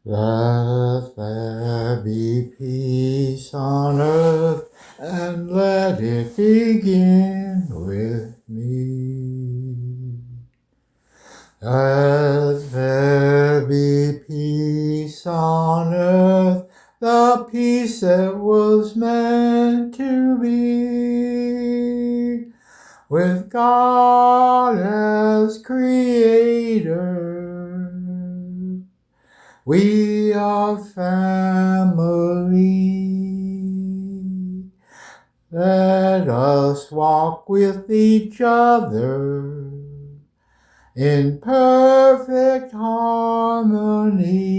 Let there be peace on earth, and let it begin with me. Let there be peace on earth, the peace that was meant to be, with God as Creator. We are family. Let us walk with each other in perfect harmony.